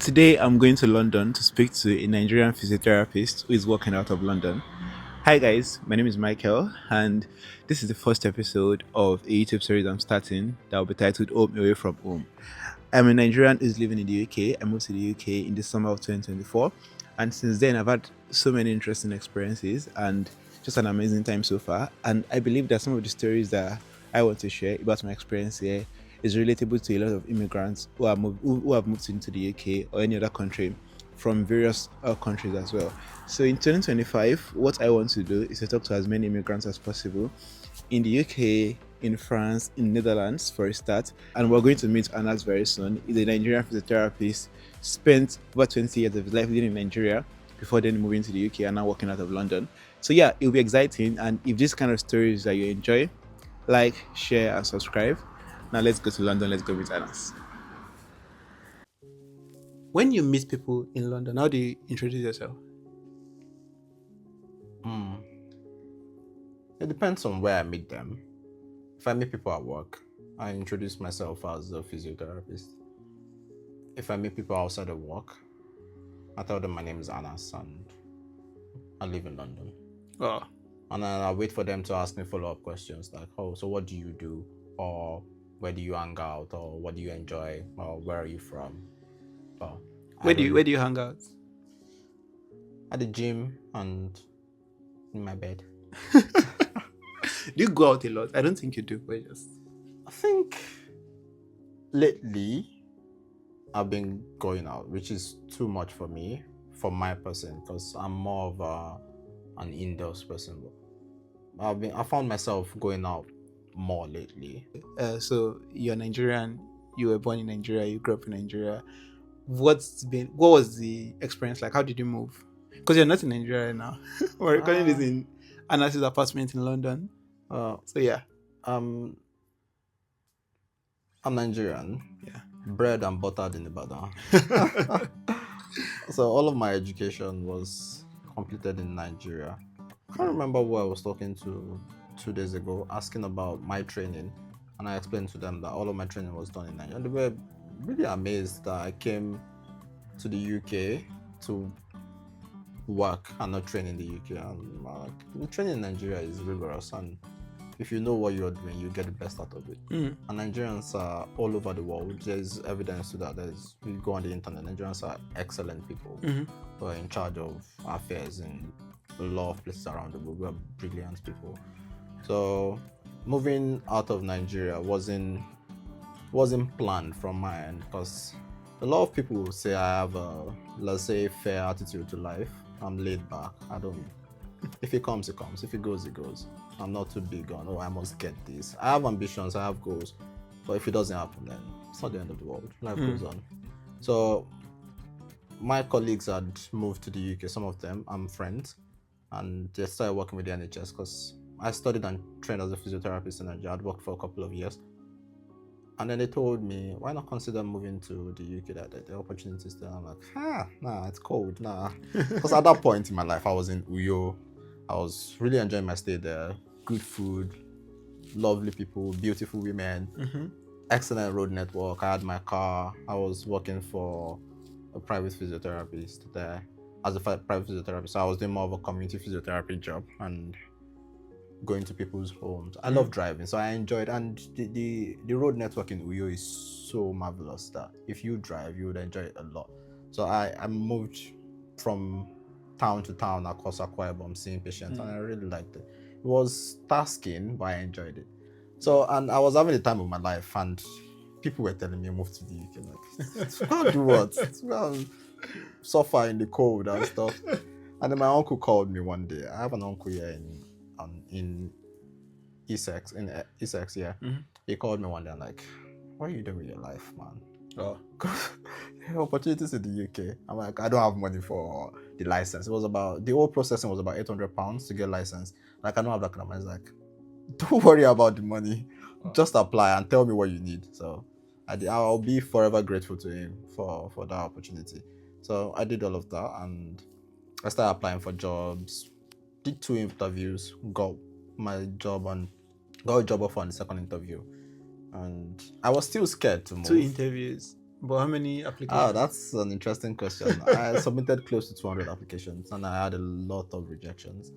Today, I'm going to London to speak to a Nigerian physiotherapist who is working out of London. Hi, guys. My name is Michael, and this is the first episode of a YouTube series I'm starting that will be titled Home Away from Home. I'm a Nigerian who's living in the UK. I moved to the UK in the summer of 2024, and since then, I've had so many interesting experiences and just an amazing time so far. And I believe that some of the stories that I want to share about my experience here is relatable to a lot of immigrants who have moved into the UK or any other country from various countries as well. So in 2025, what I want to do is to talk to as many immigrants as possible in the UK, in France, in Netherlands for a start. And we're going to meet Anas very soon. He's a Nigerian physiotherapist, spent over 20 years of his life living in Nigeria before then moving to the UK and now working out of London. So yeah, it'll be exciting. And if this kind of stories that you enjoy, like, share, and subscribe. Now let's go to London. Let's go meet Anas. When you meet people in London, how do you introduce yourself? Hmm. It depends on where I meet them. If I meet people at work, I introduce myself as a physiotherapist. If I meet people outside of work, I tell them my name is Anas and I live in London. Oh, And then I wait for them to ask me follow-up questions like, oh, so what do you do? Or where do you hang out? Or what do you enjoy? Or where are you from? Well, I where don't do you hang out? at the gym and in my bed. Do you go out a lot? I don't think you do, but just I think lately I've been going out, which is too much for me, for my person, because I'm more of an indoors person. I found myself going out more lately. so you're Nigerian. You were born in Nigeria. You grew up in Nigeria. What was the experience like? How did you move? Because you're not in Nigeria right now. We're recording this Uh, in Anas's apartment in London. uh, So yeah, um, I'm Nigerian, yeah. bred and buttered in Ibadan. So all of my education was completed in Nigeria. I can't remember who I was talking to 2 days ago, asking about my training, and I explained to them that all of my training was done in Nigeria. And they were really amazed that I came to the UK to work and not train in the UK. And the training in Nigeria is rigorous, and if you know what you're doing, you get the best out of it. Mm. And Nigerians are all over the world. There's evidence to that. You go on the internet, Nigerians are excellent people Mm-hmm. who are in charge of affairs in a lot of places around the world. We're brilliant people. So moving out of Nigeria wasn't planned from my end, because a lot of people will say I have a, let's say, fair attitude to life. I'm laid back. I don't. If it comes, it comes. If it goes, it goes. I'm not too big on, oh, I must get this. I have ambitions, I have goals, but if it doesn't happen, then it's not the end of the world. Life goes on. So my colleagues had moved to the UK. Some of them, I'm friends, and they started working with the NHS because I studied and trained as a physiotherapist in Nigeria. I'd worked for a couple of years. And then they told me, why not consider moving to the UK? That the opportunities there. I'm like, nah, it's cold, nah. Because at that point in my life, I was in Uyo. I was really enjoying my stay there. Good food, lovely people, beautiful women, Mm-hmm. excellent road network. I had my car. I was working for a private physiotherapist there. As a private physiotherapist, so I was doing more of a community physiotherapy job and going to people's homes. I love driving, so I enjoyed. And the road network in Uyo is so marvelous that if you drive, you would enjoy it a lot. So I moved from town to town across Akwa Ibom, seeing patients, and I really liked it. It was tasking, but I enjoyed it. So, and I was having the time of my life, and people were telling me move to the UK. Like, go and do what? Go and suffer in the cold and stuff. And then my uncle called me one day. I have an uncle here in Essex, yeah. Mm-hmm. He called me one day and like, what are you doing with your life, man? Oh. Opportunities in the UK. I'm like, I don't have money for the license. It was about, the whole processing was about £800 to get license. Like, I don't have that kind of money. It's like, don't worry about the money. Just apply and tell me what you need. So I'll be forever grateful to him for that opportunity. So I did all of that and I started applying for jobs, did 2 interviews, got my job and got a job offer on the second interview. And I was still scared to move. 2 interviews. But how many applications? Ah, that's an interesting question. I submitted close to 200 applications and I had a lot of rejections,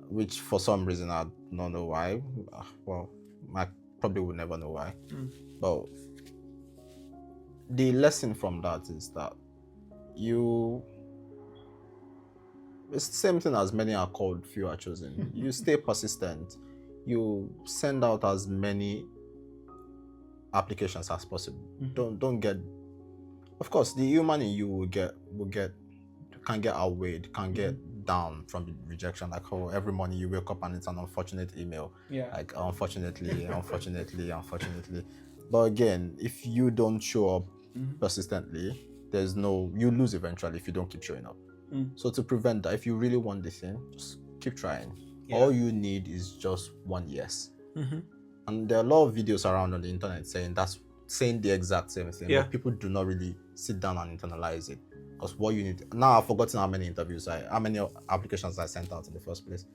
which for some reason I don't know why. Well, I probably will never know why. But the lesson from that is that it's the same thing as many are called, few are chosen. You stay persistent. You send out as many applications as possible. Don't get. Of course, the human in you can get outweighed, can get down from the rejection. Like how every morning you wake up and it's an unfortunate email. Yeah. Like unfortunately. But again, if you don't show up persistently, you lose eventually if you don't keep showing up. So to prevent that, if you really want this thing, just keep trying. Yeah. All you need is just one yes. And there are a lot of videos around on the internet saying the exact same thing, but people do not really sit down and internalize it. Because what you need now, I've forgotten how many applications I sent out in the first place.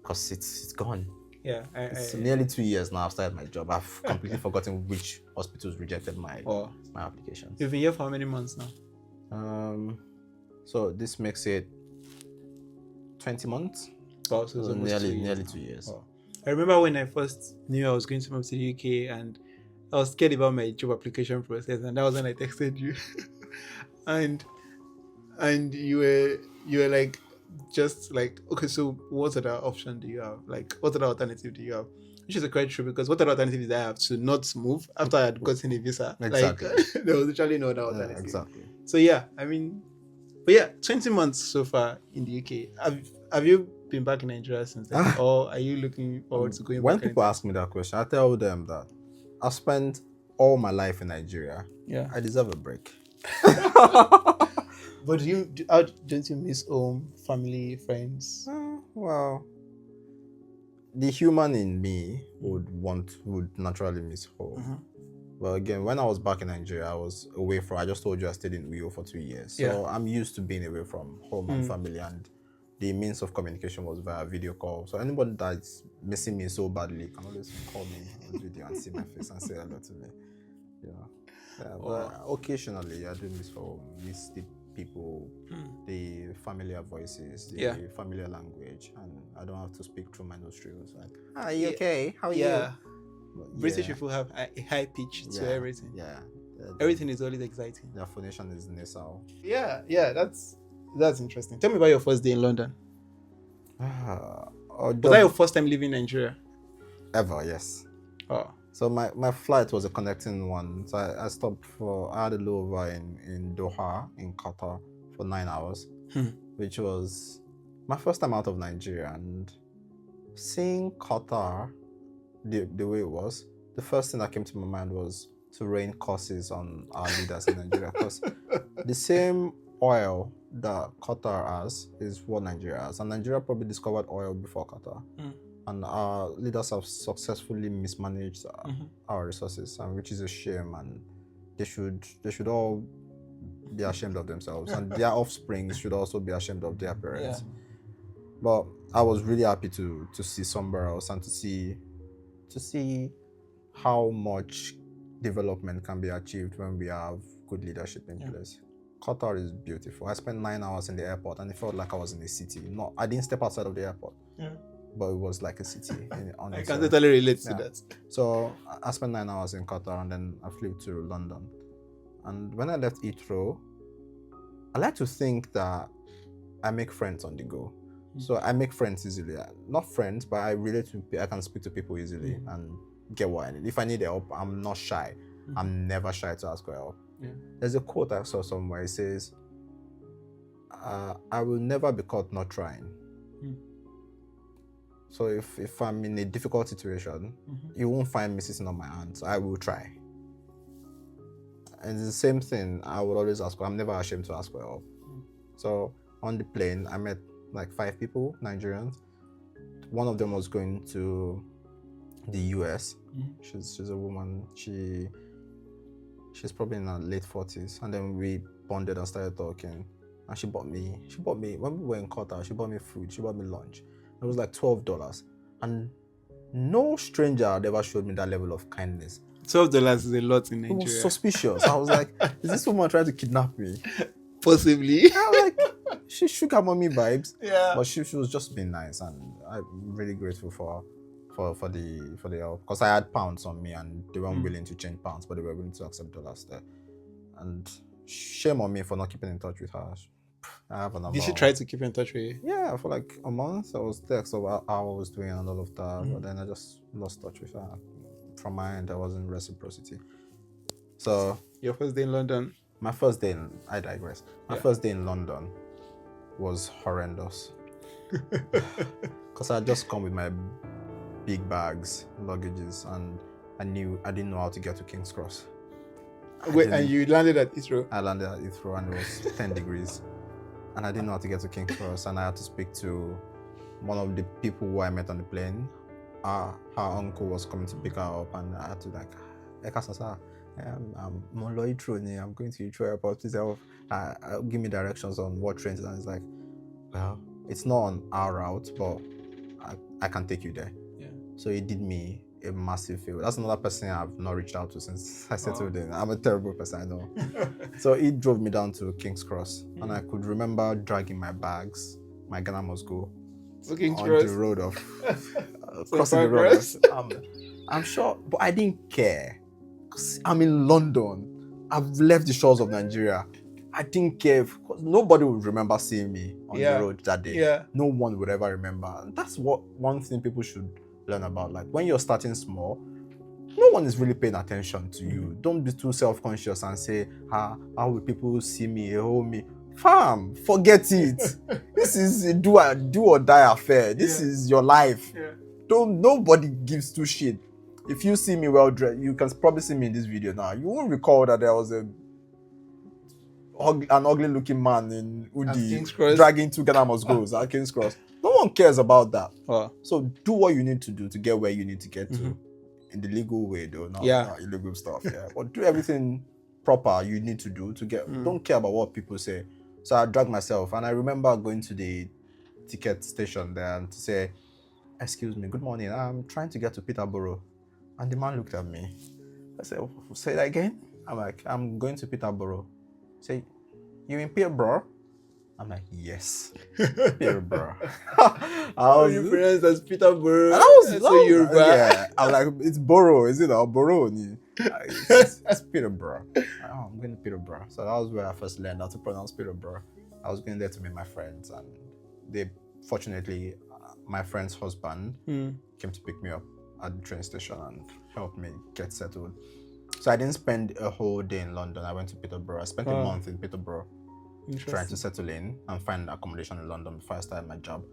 Because it's gone. Yeah, it's nearly 2 years now I've started my job. I've completely forgotten which hospitals rejected my applications. You've been here for how many months now? So this makes it 20 months. Oh, so nearly 2 years. Oh. I remember when I first knew I was going to move to the UK and I was scared about my job application process, and that was when I texted you. and you were like, just like, okay, so what other option do you have? Like, what other alternative do you have? Which is quite true, because what other alternative did I have to not move after I had gotten a visa? Exactly. Like, there was literally no other alternative. Exactly. So yeah, I mean, but yeah, 20 months so far in the UK. Have you been back in Nigeria since then? Or are you looking forward to going back? When people ask me that question, I tell them that I spent all my life in Nigeria. Yeah. I deserve a break. But don't you miss home, family, friends? Well, the human in me would naturally miss home. But again, when I was back in Nigeria, I just told you I stayed in Uyo for 2 years. So I'm used to being away from home and family, and the means of communication was via video call. So anybody that's missing me so badly can always call me on video and see my face and say hello to me. But occasionally I do miss home, miss the people, the familiar voices, the familiar language, and I don't have to speak through my nostrils. Like, are you okay? How are you? British people have a high pitch to everything. Everything is always exciting. Their phonation is nasal. Yeah, that's interesting. Tell me about your first day in London. Was that your first time leaving Nigeria? Ever, yes. Oh. So my flight was a connecting one. So I had a layover in Doha, in Qatar, for 9 hours, which was my first time out of Nigeria. And seeing Qatar the way it was, the first thing that came to my mind was to rain curses on our leaders in Nigeria, because the same oil that Qatar has is what Nigeria has, and Nigeria probably discovered oil before Qatar, and our leaders have successfully mismanaged our resources, and which is a shame, and they should all be ashamed of themselves, and their offspring should also be ashamed of their parents. But I was really happy to see somewhere else and to see how much development can be achieved when we have good leadership in place. Qatar is beautiful. I spent 9 hours in the airport and it felt like I was in a city. No, I didn't step outside of the airport, but it was like a city. I can totally relate to that. So I spent 9 hours in Qatar and then I flew to London. And when I left Heathrow, I like to think that I make friends on the go. So I make friends easily. Not friends, but I can speak to people easily and get what I need. If I need help, I'm not shy. I'm never shy to ask for help. There's a quote I saw somewhere. It says, I will never be caught not trying. So if I'm in a difficult situation, you won't find me sitting on my hands. I will try. And it's the same thing. I would always ask. I'm never ashamed to ask for help. So on the plane, I met like 5 people, Nigerians. One of them was going to the US. She's a woman. She's probably in her late 40s. And then we bonded and started talking. And she bought me, when we were in Qatar, she bought me food, she bought me lunch. It was like $12. And no stranger had ever showed me that level of kindness. $12 is a lot in It was Nigeria. suspicious. I was like, is this woman trying to kidnap me? Possibly. I was like, she shook her mommy vibes. Yeah. But she was just being nice, and I'm really grateful for the help, because I had pounds on me and they weren't willing to change pounds, but they were willing to accept dollars there. And shame on me for not keeping in touch with her. I have a number. Did she try to keep in touch with you? Yeah, for like a month. I was text about how I was doing and all of that, but then I just lost touch with her. From my end, there wasn't reciprocity. So Your first day in London? my first day I digress. My first day in London was horrendous. Because I had just come with my big bags, luggages, and I didn't know how to get to King's Cross. Wait, and you landed at Heathrow? I landed at Heathrow and it was 10 degrees. And I didn't know how to get to King's Cross, and I had to speak to one of the people who I met on the plane. Her uncle was coming to pick her up, and I had to like, I'm going to Heathrow Airport. Please help. Give me directions on what trains. And it's like, well, it's not on our route, but I can take you there. Yeah. So he did me a massive favor. That's another person I've not reached out to since I settled in. I'm a terrible person, I know. So he drove me down to King's Cross, and I could remember dragging my bags. My Ghana must go King's on Cross. the road of crossing the road. I'm sure, but I didn't care. 'Cause I'm in London. I've left the shores of Nigeria. I didn't care because nobody would remember seeing me on the road that day. Yeah. No one would ever remember. And that's one thing people should learn about. Like when you're starting small, no one is really paying attention to you. Don't be too self-conscious and say, how will people see me, hold me? Fam, forget it. This is a do or die affair. This is your life. Yeah. Nobody gives two shit. If you see me well dressed, you can probably see me in this video now. You won't recall that there was an ugly looking man in Udi dragging two Ghana must goes at King's Cross. No one cares about that. So do what you need to do to get where you need to get to in the legal way, though, not illegal stuff. Yeah, but do everything proper you need to do to get. Don't care about what people say. So I dragged myself, and I remember going to the ticket station there and to say, "Excuse me, good morning. I'm trying to get to Peterborough." And the man looked at me. I said, "Say that again." I'm like, "I'm going to Peterborough." Say, "You in Peterborough?" I'm like, "Yes, Peterborough." You pronounce as Peterborough. That was Yoruba. Yeah. I'm like, "It's Borough, is it? Or Borough?" It's Peterborough. I'm going to Peterborough. So that was where I first learned how to pronounce Peterborough. I was going there to meet my friends, and fortunately, my friend's husband came to pick me up at the train station and helped me get settled. So I didn't spend a whole day in London. I went to Peterborough. I spent a month in Peterborough trying to settle in and find accommodation in London before I started my job.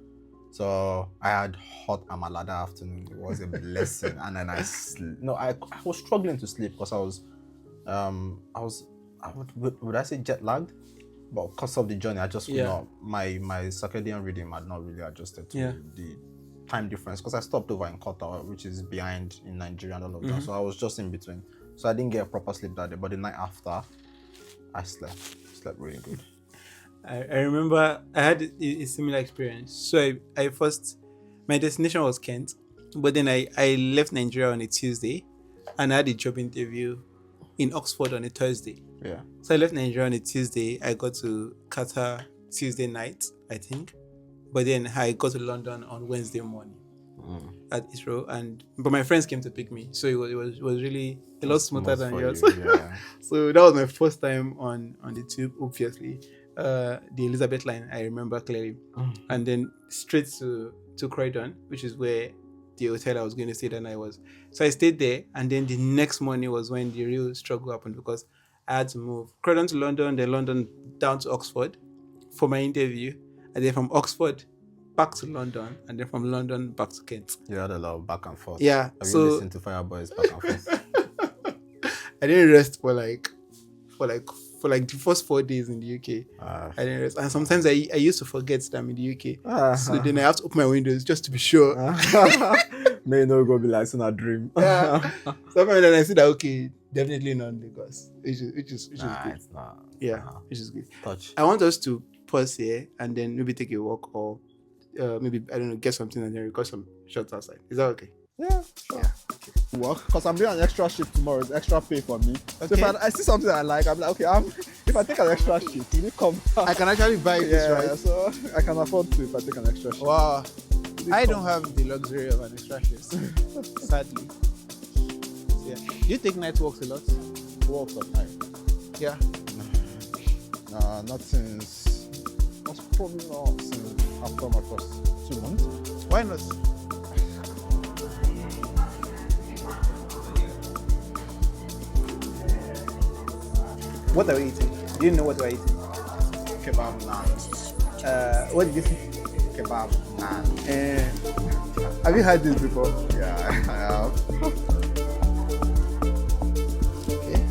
So I had hot amala that afternoon. It was a blessing. And then I was struggling to sleep because would I say jet lagged? But because of the journey, I just could not. My circadian rhythm had not really adjusted to the time difference, because I stopped over in Qatar, which is behind in Nigeria and all of that. So I was just in between. So I didn't get a proper sleep that day. But the night after, I slept really good. I remember I had a similar experience. So my destination was Kent, but then I left Nigeria on a Tuesday, and I had a job interview in Oxford on a Thursday. Yeah. So I left Nigeria on a Tuesday. I got to Qatar Tuesday night, I think. But then I got to London on Wednesday morning at Heathrow, but my friends came to pick me, so it was really a lot smoother than yours. Yeah. So that was my first time on the tube, obviously. The Elizabeth line, I remember clearly. And then straight to Croydon, which is where the hotel I was going to stay that night was. So I stayed there, and then the next morning was when the real struggle happened, because I had to move Croydon to London, then London down to Oxford for my interview, and then from Oxford back to London, and then from London back to Kent. You had a lot of back and forth. Yeah. Have you listened to Fireboy's back and forth? I didn't rest for the first 4 days in the UK. I didn't rest. And sometimes I used to forget that I'm in the UK. So then I have to open my windows just to be sure. May you know go be like it's not a dream. Yeah. So then I said that, okay, definitely not Lagos. Which is good. It's not. Yeah, which is good. Touch. I want us to pause here and then maybe take a walk, or maybe, I don't know, get something and then record some shots outside. Is that okay? Yeah, sure. Yeah. Okay. work because I'm doing an extra shift tomorrow. It's extra pay for me. So Okay. if I see something I like, I'm like, okay, if I take an extra shift, will it come back? I can actually buy this, Yeah, right? so I can afford to if I take an extra shift. Wow. Will it I come don't have the luxury of an extra shift, sadly. So, yeah. Do you take night walks a lot? work at night? Yeah. Nah, not since. That's probably not since after my first 2 months. Why not? What are we eating? Do you know what we're eating? Kebab naan. What did you say? Kebab naan. Have you had this before? Yeah, I have. Okay.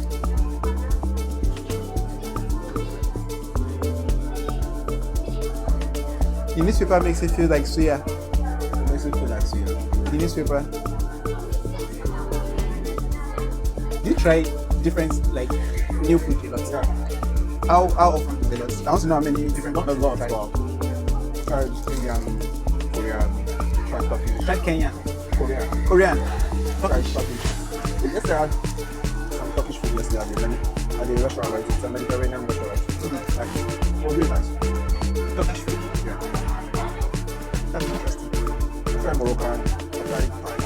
The newspaper makes it feel like suya. Makes it feel like suya. The newspaper. Do you try different like new food a lot? Yeah. How often a lot? I want to know how many different Not a lot, try. but tried Indian, Korean, tried Turkish. Try Kenyan, Korean. Korean. Tried Turkish. Yesterday I had some Turkish food yesterday at the restaurant, right? It's a Mediterranean restaurant. Like, it was really nice. Turkish food. Yeah. That's interesting. I tried Moroccan, I tried Thai.